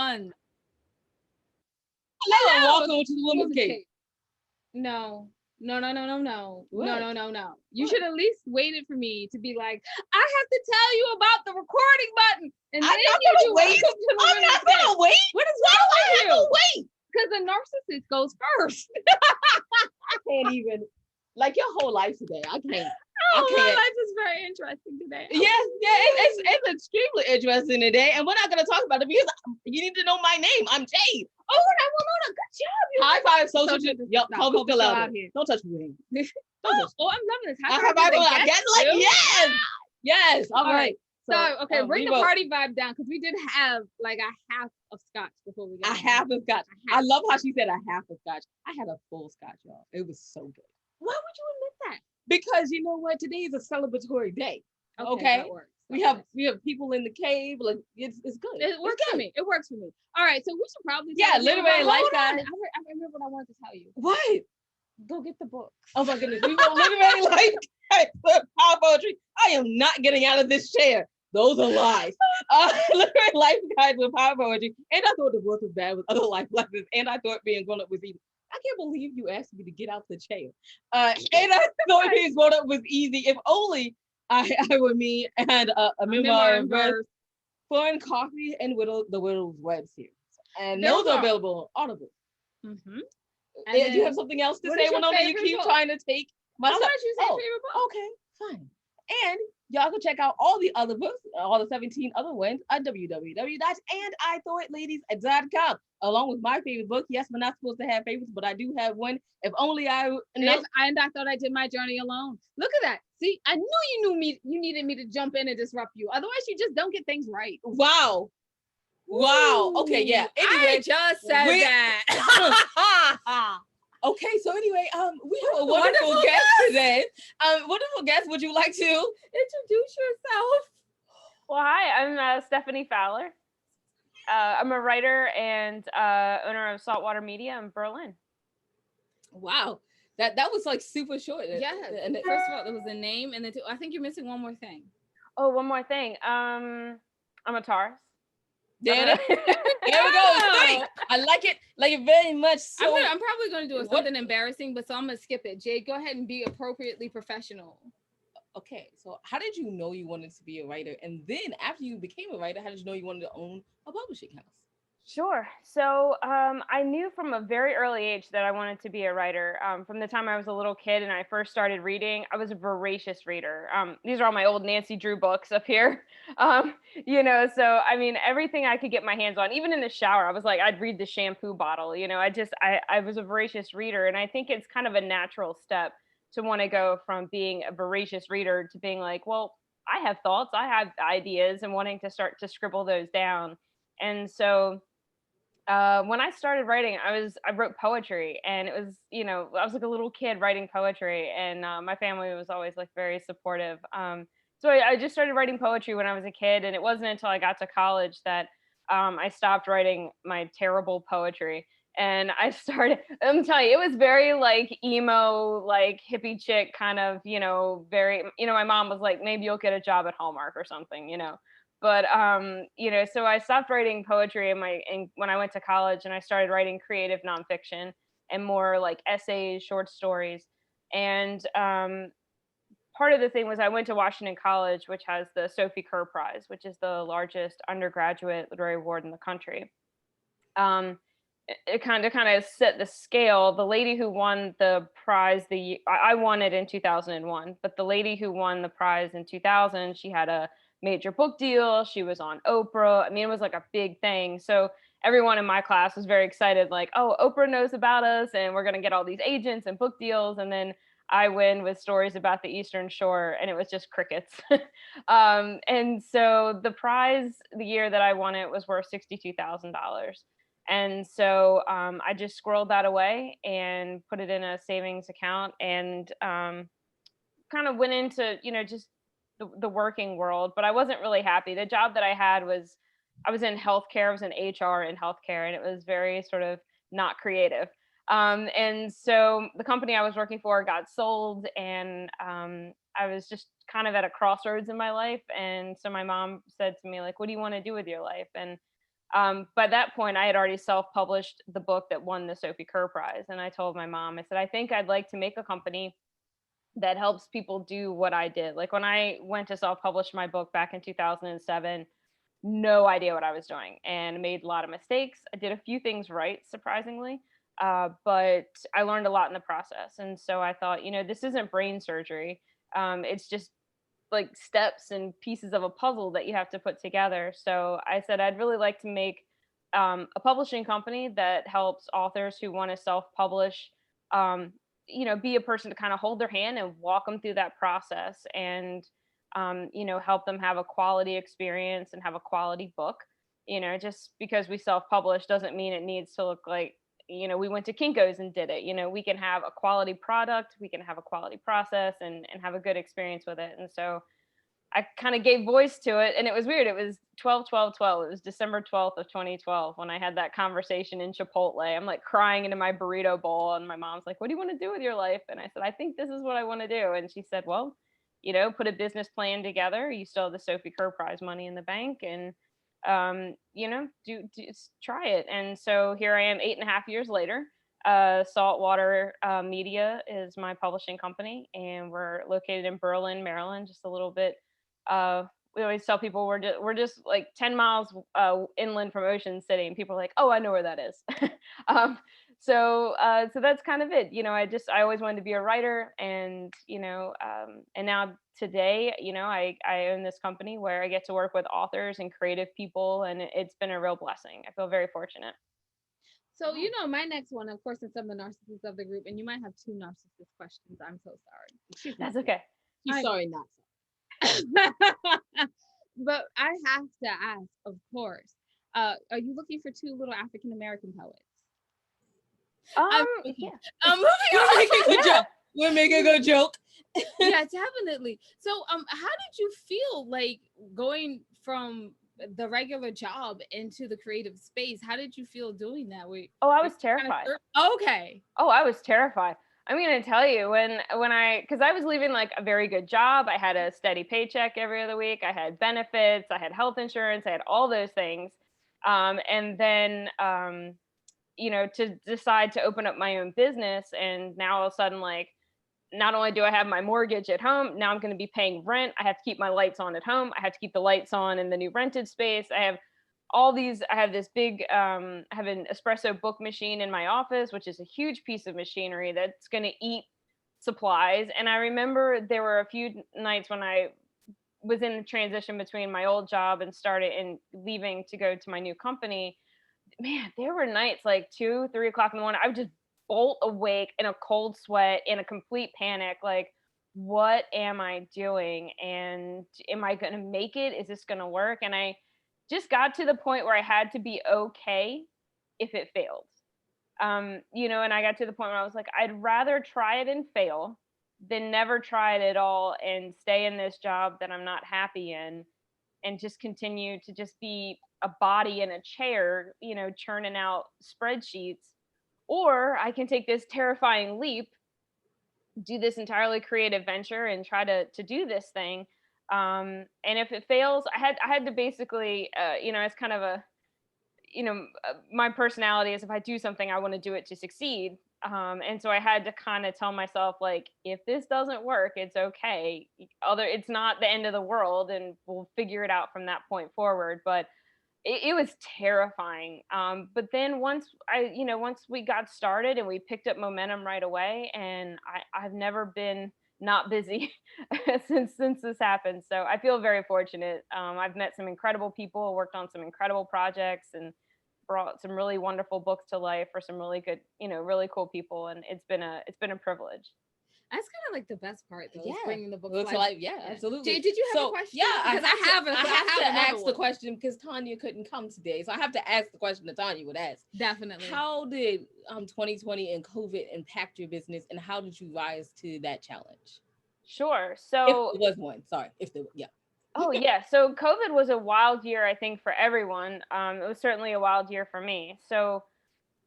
done. Hello, welcome to the Women's Cave. No. No. What? No. You should at least waited for me to be like, I have to tell you about the recording button. And I'm not gonna wait. I'm not gonna wait. What is Why wrong do I with have you? to wait? Because the narcissist goes first. I can't even. Like your whole life today. I can't. Oh, I my can't. life is very interesting today. Yes, it's extremely interesting today, and we're not gonna talk about it because you need to know my name. I'm Jade. Oh, no. Good job. High five, social. Yo, No, Kobe's still out out here. here. Don't touch me. Don't touch. Oh, I'm loving this. High five. I guess like yes. All right. So okay, bring the we party vibe down because we did have like a half of scotch before we got a half of scotch. I love how she said a half of scotch. I had a full scotch, y'all. It was so good. Why would you admit that? Because you know what? Today is a celebratory day. Okay. That works. We have people in the cave. Like it's good. It works for me. It works for me. All right, so we should probably literary life guys. I remember what I wanted to tell you. What? Go get the book. Oh my goodness. We go literary life guys for power poetry. I am not getting out of this chair. Those are lies. Literary life guide with power poetry. And I thought the book was bad with other life lessons. And I thought being grown up was easy. I can't believe you asked me to get out the chair. And I thought being grown up was easy. If only I were me and a memoir of verse, Fun Coffee and the Widow's Web series. And those are available on Audible. Mm-hmm. And do you have something else to say? Well, no, you keep trying to take my stuff. I want you to say favorite book. Okay, fine. And y'all can check out all the other books, all the 17 other ones at www.andithoughtladies.com, along with my favorite book. Yes, we're not supposed to have favorites, but I do have one. If only I know. And I thought I did my journey alone. Look at that. See, I knew you needed me to jump in and disrupt you. Otherwise, you just don't get things right. Wow. Ooh. Wow. Okay, yeah. Anyway, I just said that. Okay, so anyway, we have a wonderful guest today. Wonderful guest. Would you like to introduce yourself? Well, hi, I'm Stefanie Fowler. I'm a writer and owner of Saltwater Media in Berlin. Wow, that was like super short. Yeah. And first of all, there was a name, and then I think you're missing one more thing. Oh, one more thing. I'm a Taurus. There we go. I like it very much. So I'm probably going to do something embarrassing, but so I'm going to skip it. Jade, go ahead and be appropriately professional. Okay, so how did you know you wanted to be a writer? And then after you became a writer, how did you know you wanted to own a publishing house? Sure. So I knew from a very early age that I wanted to be a writer. From the time I was a little kid and I first started reading, I was a voracious reader. These are all my old Nancy Drew books up here. So I mean, everything I could get my hands on, even in the shower, I was like, I'd read the shampoo bottle. I was a voracious reader. And I think it's kind of a natural step to want to go from being a voracious reader to being like, well, I have thoughts, I have ideas, and wanting to start to scribble those down. And so when I started writing, I wrote poetry, and it was, I was like a little kid writing poetry, and my family was always like very supportive. So I just started writing poetry when I was a kid, and it wasn't until I got to college that I stopped writing my terrible poetry. And I started, I'm telling you, it was very like emo, like hippie chick kind of, very, my mom was like, maybe you'll get a job at Hallmark or something, But, so I stopped writing poetry when I went to college, and I started writing creative nonfiction and more like essays, short stories. And part of the thing was I went to Washington College, which has the Sophie Kerr Prize, which is the largest undergraduate literary award in the country. It kind of set the scale. The lady who won the prize, I won it in 2001, but the lady who won the prize in 2000, she had a major book deal. She was on Oprah. I mean, it was like a big thing. So everyone in my class was very excited, like, oh, Oprah knows about us and we're going to get all these agents and book deals. And then I win with stories about the Eastern Shore, and it was just crickets. And so the prize the year that I won it was worth $62,000. And so I just squirreled that away and put it in a savings account, and kind of went into, just the working world. But I wasn't really happy. The job that I had was, I was in healthcare, I was in HR in healthcare, and it was very sort of not creative. And so the company I was working for got sold, and I was just kind of at a crossroads in my life. And so my mom said to me, like, what do you want to do with your life? And By that point, I had already self-published the book that won the Sophie Kerr Prize. And I told my mom, I said, I think I'd like to make a company that helps people do what I did. Like when I went to self-publish my book back in 2007, no idea what I was doing and made a lot of mistakes. I did a few things right, surprisingly, but I learned a lot in the process. And so I thought, this isn't brain surgery. It's just like steps and pieces of a puzzle that you have to put together. So I said, I'd really like to make a publishing company that helps authors who want to self-publish, be a person to kind of hold their hand and walk them through that process and, help them have a quality experience and have a quality book. Just because we self-publish doesn't mean it needs to look like, we went to Kinko's and did it. We can have a quality product, we can have a quality process and have a good experience with it. And so I kind of gave voice to it, and it was weird. It was 12/12/12. It was December 12th of 2012 when I had that conversation in Chipotle. I'm like crying into my burrito bowl, and my mom's like, "What do you want to do with your life?" And I said, "I think this is what I want to do." And she said, "Well, put a business plan together. You still have the Sophie Kerr Prize money in the bank, and just try it." And so here I am, 8.5 years later. Saltwater Media is my publishing company, and we're located in Berlin, Maryland, just a little bit. We always tell people we're just like 10 miles inland from Ocean City, and people are like, "Oh, I know where that is." um, so that's kind of it. I always wanted to be a writer, and and now today, I own this company where I get to work with authors and creative people, and it's been a real blessing. I feel very fortunate. So, my next one, of course, is some of the narcissists of the group, and you might have two narcissist questions. I'm so sorry. That's okay. She's sorry, not sorry. But I have to ask, of course, are you looking for two little African American poets? Yeah. We're making a good joke. We're making a good joke. Yeah, definitely. So, how did you feel like going from the regular job into the creative space? How did you feel doing that? I was terrified. Okay. I was terrified. I'm going to tell you because I was leaving like a very good job. I had a steady paycheck every other week. I had benefits. I had health insurance. I had all those things. And then, to decide to open up my own business. And now all of a sudden, like, not only do I have my mortgage at home, now I'm going to be paying rent. I have to keep my lights on at home. I have to keep the lights on in the new rented space. I have this big, I have an espresso book machine in my office, which is a huge piece of machinery that's going to eat supplies. And I remember there were a few nights when I was in the transition between my old job and leaving to go to my new company. Man, there were nights like 2-3 o'clock in the morning. I would just bolt awake in a cold sweat, in a complete panic. Like, what am I doing? And am I going to make it? Is this going to work? And I just got to the point where I had to be okay if it failed. And I got to the point where I was like, I'd rather try it and fail than never try it at all and stay in this job that I'm not happy in and just continue to just be a body in a chair, churning out spreadsheets. Or I can take this terrifying leap, do this entirely creative venture and try to do this thing. And if it fails, I had to basically, it's kind of a, my personality is if I do something, I want to do it to succeed. And so I had to kind of tell myself, like, if this doesn't work, it's okay. It's not the end of the world, and we'll figure it out from that point forward. But it was terrifying. But then once we got started and we picked up momentum right away, and I've never been not busy since this happened. So I feel very fortunate. I've met some incredible people, worked on some incredible projects, and brought some really wonderful books to life for some really good, really cool people. And it's been a privilege. That's kind of like the best part, though. Yeah, bringing the book to life. Yeah, absolutely. Did you have a question? Yeah, because I have to ask the question because Tanya couldn't come today, so I have to ask the question that Tanya would ask. Definitely. How did 2020 and COVID impact your business, and how did you rise to that challenge? Sure. So if there was one. Sorry, yeah. Oh yeah. So COVID was a wild year, I think, for everyone. It was certainly a wild year for me. So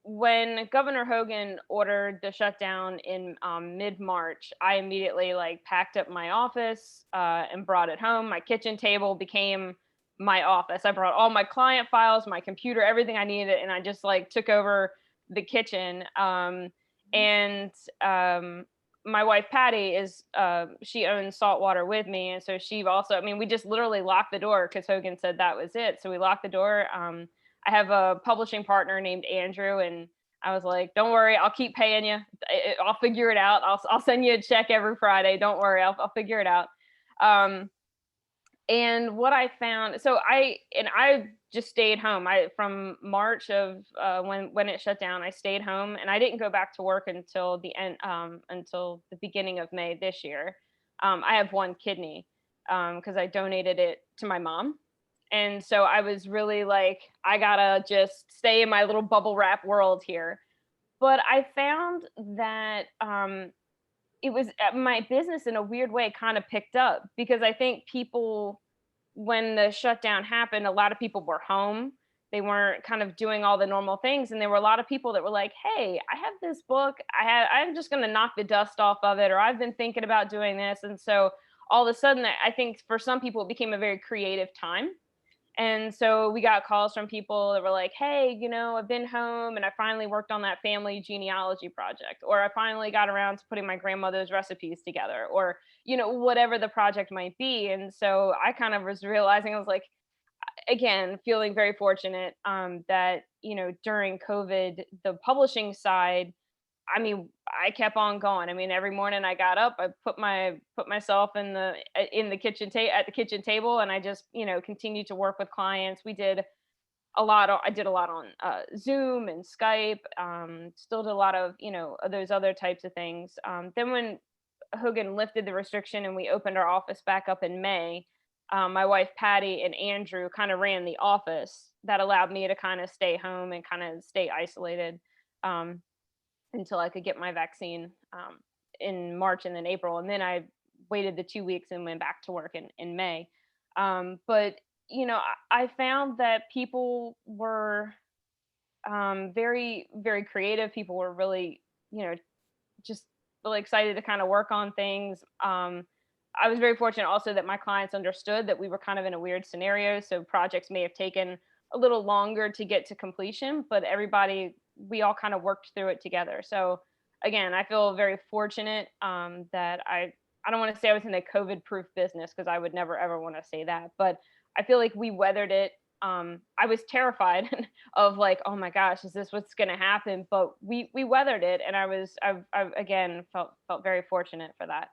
when Governor Hogan ordered the shutdown in mid-March, I immediately packed up my office and brought it home. My kitchen table became my office. I brought all my client files, my computer, everything I needed, and I just like took over the kitchen. And my wife Patty is she owns Saltwater with me, and so she also, I mean, we just literally locked the door because Hogan said that was it. So we locked the door. I have a publishing partner named Andrew, and I was like, "Don't worry, I'll keep paying you. I'll figure it out. I'll send you a check every Friday. Don't worry, I'll figure it out." And what I found, so I just stayed home. I from March of when it shut down, I stayed home, and I didn't go back to work until the end, until the beginning of May this year. I have one kidney because I donated it to my mom, and so I was really like, I gotta just stay in my little bubble wrap world here. But I found that it was my business in a weird way kind of picked up because I think people, when the shutdown happened, a lot of people were home. They weren't kind of doing all the normal things. And there were a lot of people that were like, hey, I have this book. I'm just going to knock the dust off of it. Or I've been thinking about doing this. And so all of a sudden, I think for some people, it became a very creative time. And so we got calls from people that were like, hey, I've been home and I finally worked on that family genealogy project, or I finally got around to putting my grandmother's recipes together, or, whatever the project might be. And so I kind of was realizing, I was like, again, feeling very fortunate that, during COVID, the publishing side, I mean, I kept on going. I mean, every morning I got up, I put myself in the kitchen at the kitchen table, and I just, continued to work with clients. I did a lot on Zoom and Skype. Still did a lot of, those other types of things. Then when Hogan lifted the restriction and we opened our office back up in May, my wife Patty and Andrew kind of ran the office. That allowed me to kind of stay home and kind of stay isolated. Until I could get my vaccine in March and then April. And then I waited the 2 weeks and went back to work in May. But, I found that people were very, very creative. People were really, just really excited to kind of work on things. I was very fortunate also that my clients understood that we were kind of in a weird scenario. So projects may have taken a little longer to get to completion, but we all kind of worked through it together. So again, I feel very fortunate that I don't want to say I was in a COVID proof business because I would never ever want to say that, but I feel like we weathered it. I was terrified of like, oh my gosh, is this what's going to happen? But we weathered it, and I again felt very fortunate for that.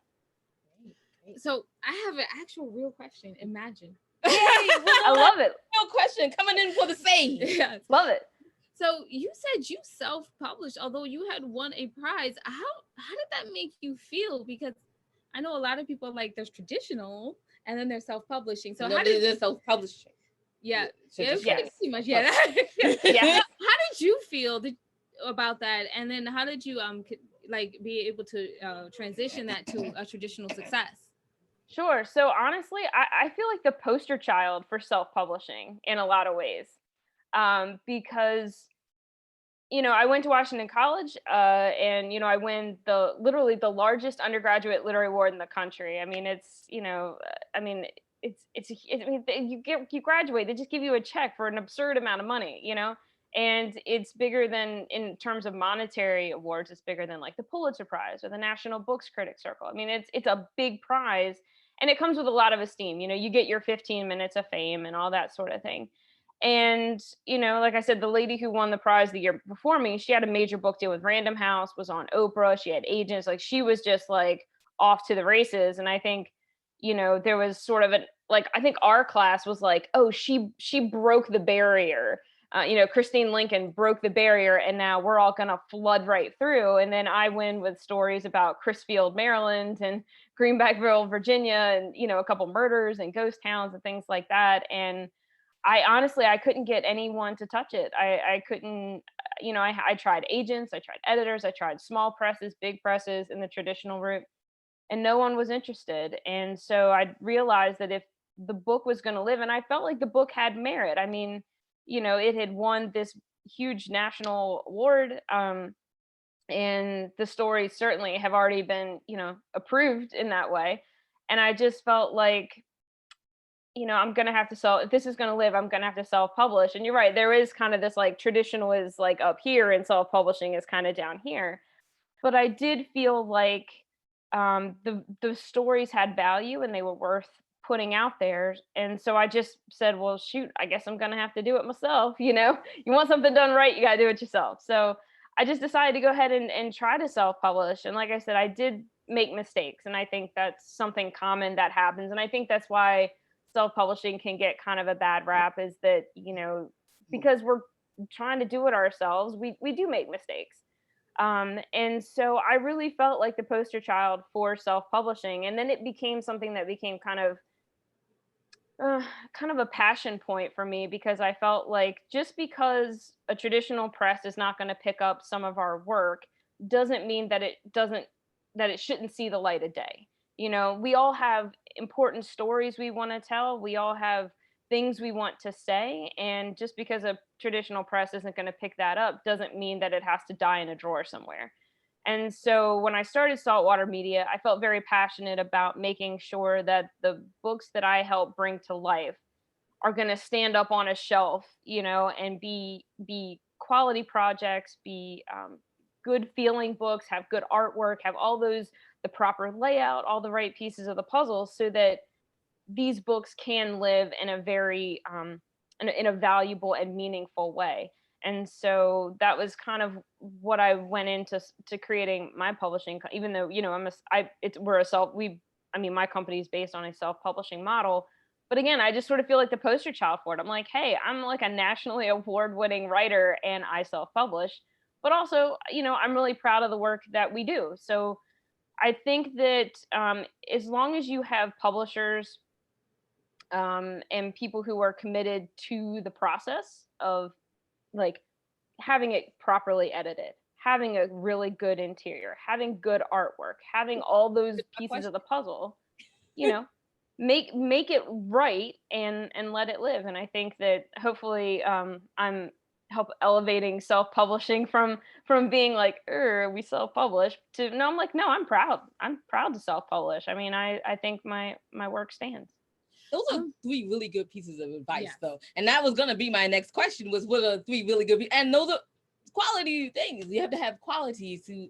So I have an actual real question. Imagine. Yay, I love it. Real question coming in for the save. Yes. Love it. So you said you self-published, although you had won a prize. How did that make you feel? Because I know a lot of people like there's traditional and then there's self-publishing. So how did self-publishing? Yeah, Yes. pretty much. Yeah. Yeah. How did you feel about that? And then how did you be able to transition that to a traditional success? Sure. So honestly, I feel like the poster child for self-publishing in a lot of ways, because I went to Washington College, and I win literally the largest undergraduate literary award in the country. I mean, you graduate, they just give you a check for an absurd amount of money, and it's bigger than, in terms of monetary awards, it's bigger than like the Pulitzer Prize or the National Books Critics Circle. I mean, it's a big prize, and it comes with a lot of esteem. You get your 15 minutes of fame and all that sort of thing. And, like I said, the lady who won the prize the year before me, she had a major book deal with Random House, was on Oprah, she had agents, like she was just like off to the races. And I think, there was sort of I think our class was like, oh, she broke the barrier. Christine Lincoln broke the barrier, and now we're all going to flood right through. And then I win with stories about Crisfield, Maryland, and Greenbackville, Virginia, and, a couple murders and ghost towns and things like that. And I couldn't get anyone to touch it. I couldn't, I tried agents, I tried editors, I tried small presses, big presses in the traditional route, and no one was interested. And so I realized that if the book was going to live, and I felt like the book had merit. I mean, it had won this huge national award, and the stories certainly have already been, approved in that way. And I just felt like I'm going to have to if this is going to live, I'm going to have to self-publish. And you're right. There is kind of this like traditional is like up here and self-publishing is kind of down here. But I did feel like the stories had value and they were worth putting out there. And so I just said, well, shoot, I guess I'm going to have to do it myself. You want something done right, you got to do it yourself. So I just decided to go ahead and try to self-publish. And like I said, I did make mistakes. And I think that's something common that happens. And I think that's why self-publishing can get kind of a bad rap, is that, because we're trying to do it ourselves, we do make mistakes. And so I really felt like the poster child for self-publishing. And then it became something that became kind of a passion point for me, because I felt like just because a traditional press is not going to pick up some of our work doesn't mean that it shouldn't see the light of day. We all have important stories we want to tell. We all have things we want to say. And just because a traditional press isn't going to pick that up doesn't mean that it has to die in a drawer somewhere. And so when I started Saltwater Media, I felt very passionate about making sure that the books that I help bring to life are going to stand up on a shelf, and be quality projects, be good feeling books, have good artwork, have all those, the proper layout, all the right pieces of the puzzle, so that these books can live in a very in a valuable and meaningful way. And so that was kind of what I went into creating my publishing, even though my company is based on a self-publishing model. But again, I just sort of feel like the poster child for it. I'm like, hey, I'm like a nationally award-winning writer and I self-publish, but also, I'm really proud of the work that we do. So I think that as long as you have publishers and people who are committed to the process of like having it properly edited, having a really good interior, having good artwork, having all those pieces of the puzzle, make it right and let it live. And I think that hopefully I'm elevating self-publishing from being like, we self-publish, to no, I'm like, no, I'm proud to self-publish. I mean, I think my work stands. Those are 3 really good pieces of advice, though. And that was going to be my next question, was what are 3 really good, and those are quality things. You have to have quality to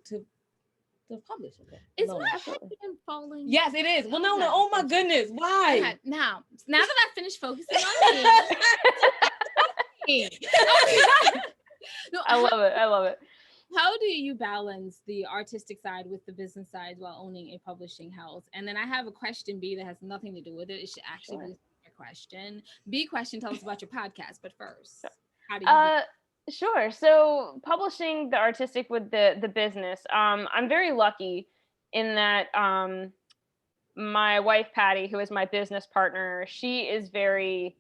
publish. Okay. Is my head falling? Yes, it is. Well, no. Oh my goodness. Why? Okay. Now that I finished focusing on me. No, I love it. How do you balance the artistic side with the business side while owning a publishing house? And then I have a question B that has nothing to do with it. It should actually be a question. B question, tell us about your podcast. But first, how do you Sure. So publishing the artistic with the business, I'm very lucky in that my wife, Patty, who is my business partner, she is very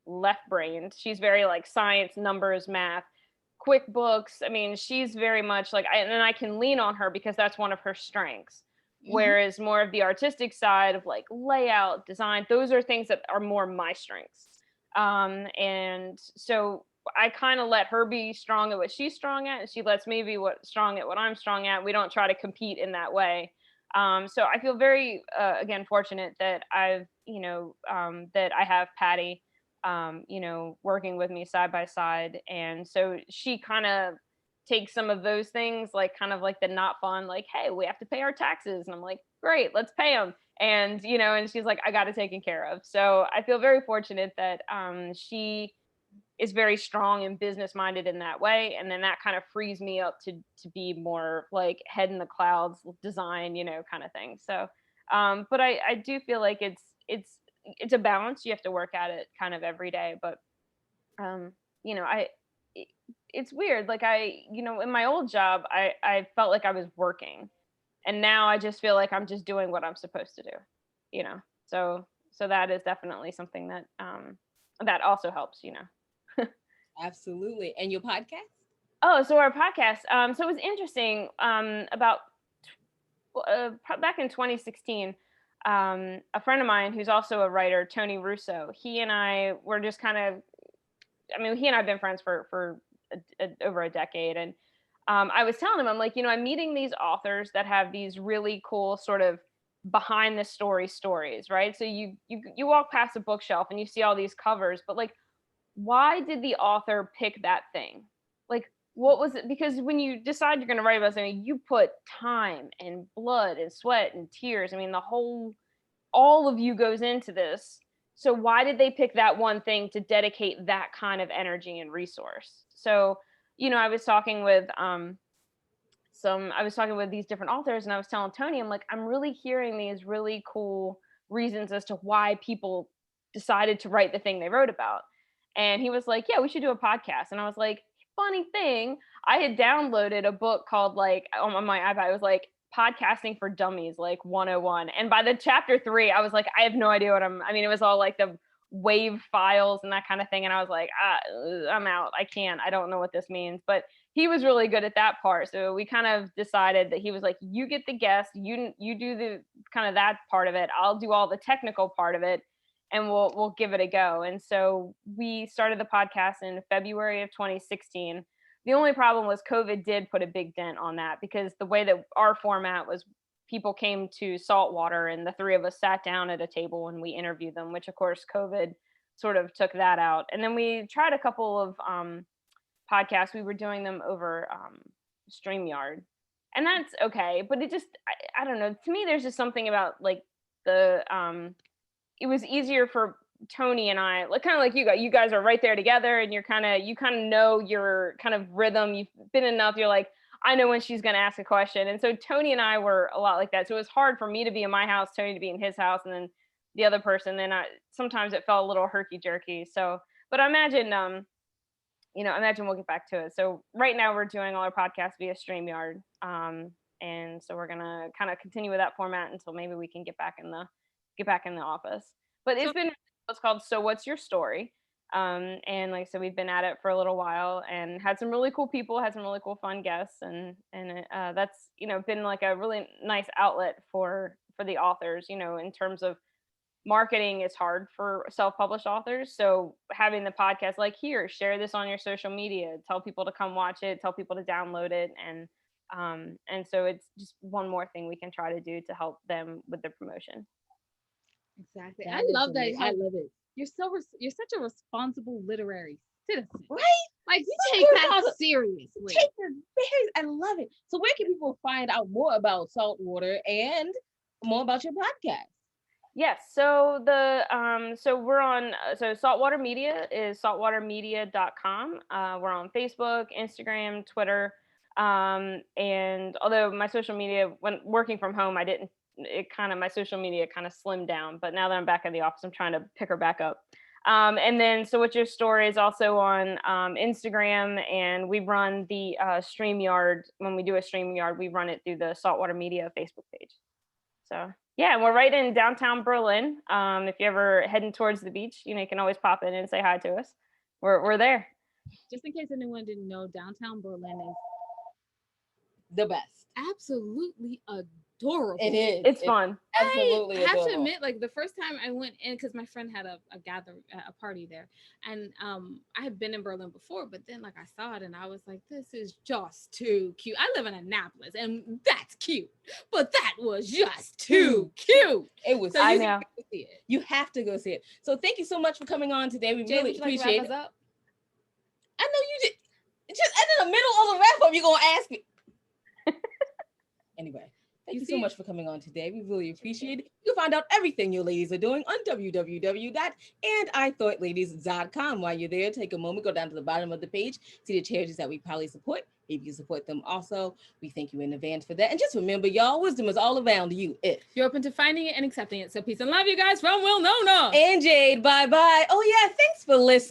left-brained. She's very like science, numbers, math. QuickBooks. I mean, she's very much like, and I can lean on her because that's one of her strengths. Mm-hmm. Whereas more of the artistic side of like layout, design, those are things that are more my strengths. And so I kind of let her be strong at what she's strong at, and she lets me be strong at what I'm strong at. We don't try to compete in that way. So I feel very, again, fortunate that that I have Patty, working with me side by side. And so she kind of takes some of those things, like kind of like the not fun, like, hey, we have to pay our taxes. And I'm like, great, let's pay them. And, and she's like, I got it taken care of. So I feel very fortunate that she is very strong and business minded in that way. And then that kind of frees me up to be more like head in the clouds design, kind of thing. So, but I do feel like it's a balance. You have to work at it kind of every day. But, it's weird. Like in my old job, I felt like I was working, and now I just feel like I'm just doing what I'm supposed to do, so that is definitely something that, that also helps, Absolutely. And your podcast? Oh, so our podcast. So it was interesting. About back in 2016, a friend of mine who's also a writer, Tony Russo, he and I were just kind of, he and I have been friends for over a decade. And I was telling him, I'm like, I'm meeting these authors that have these really cool sort of behind the stories, right? So you walk past a bookshelf and you see all these covers, but like, why did the author pick that thing? Like, what was it? Because when you decide you're going to write about something, you put time and blood and sweat and tears. I mean, all of you goes into this. So why did they pick that one thing to dedicate that kind of energy and resource? So, I was talking with these different authors, and I was telling Tony, I'm like, I'm really hearing these really cool reasons as to why people decided to write the thing they wrote about. And he was like, yeah, we should do a podcast. And I was like, funny thing, I had downloaded a book called, like, on my iPad, it was like Podcasting for Dummies, like 101. And by the chapter 3, I was like, I have no idea it was all like the wave files and that kind of thing. And I was like, I'm out. I don't know what this means. But he was really good at that part. So we kind of decided that he was like, you get the guest, you do the kind of that part of it. I'll do all the technical part of it, and we'll give it a go. And so we started the podcast in February of 2016. The only problem was COVID did put a big dent on that, because the way that our format was, people came to Saltwater and the 3 of us sat down at a table and we interviewed them, which of course COVID sort of took that out. And then we tried a couple of podcasts. We were doing them over StreamYard, and that's okay. But it just, I don't know. To me, there's just something about like it was easier for Tony and I, like kind of like you guys are right there together, and you kind of know your kind of rhythm. You've been enough. You're like, I know when she's going to ask a question. And so Tony and I were a lot like that. So it was hard for me to be in my house, Tony to be in his house, and then the other person. Then sometimes it felt a little herky jerky. So, but I imagine, imagine we'll get back to it. So right now we're doing all our podcasts via StreamYard. And so we're going to kind of continue with that format until maybe we can get back in the office. But it's been, it's called So What's Your Story? And like I said, we've been at it for a little while and had some really cool people, had some really cool fun guests, and that's been like a really nice outlet for the authors. In terms of marketing, it's hard for self-published authors, so having the podcast, like, here, share this on your social media, tell people to come watch it, tell people to download it, and so it's just one more thing we can try to do to help them with the promotion. Exactly. I love that. I love it. You're such a responsible literary citizen, right? Like, you take that seriously. I love it. So where can people find out more about Saltwater and more about your podcast? Yes, so we're on, so Saltwater Media is saltwatermedia.com. We're on Facebook, Instagram, Twitter, and although my social media, when working from home, my social media kind of slimmed down, but now that I'm back in the office, I'm trying to pick her back up. And then So What's Your Story is also on Instagram, and we run the StreamYard. When we do a StreamYard, we run it through the Saltwater Media Facebook page. So yeah, and we're right in downtown Berlin. If you're ever heading towards the beach, you can always pop in and say hi to us. We're there. Just in case anyone didn't know, downtown Berlin is the best. Absolutely adorable. It is. It's fun. Absolutely. I have to admit, like, the first time I went in, because my friend had a party there, and I had been in Berlin before, but then like I saw it and I was like, this is just too cute. I live in Annapolis and that's cute, but that was just too cute. It was. So I know. You have to go see it. So thank you so much for coming on today. We really appreciate it. Up? I know you did. Just in the middle of the wrap up, you're gonna ask me. Anyway. Thank you so much for coming on today. We really appreciate it. You can find out everything you ladies are doing on www.andithoughladies.com. While you're there, take a moment, go down to the bottom of the page, see the charities that we probably support. If you support them also, we thank you in advance for that. And just remember, y'all, wisdom is all around you if you're open to finding it and accepting it. So peace and love, you guys, from Will Nona. And Jade. Bye-bye. Oh, yeah, thanks for listening.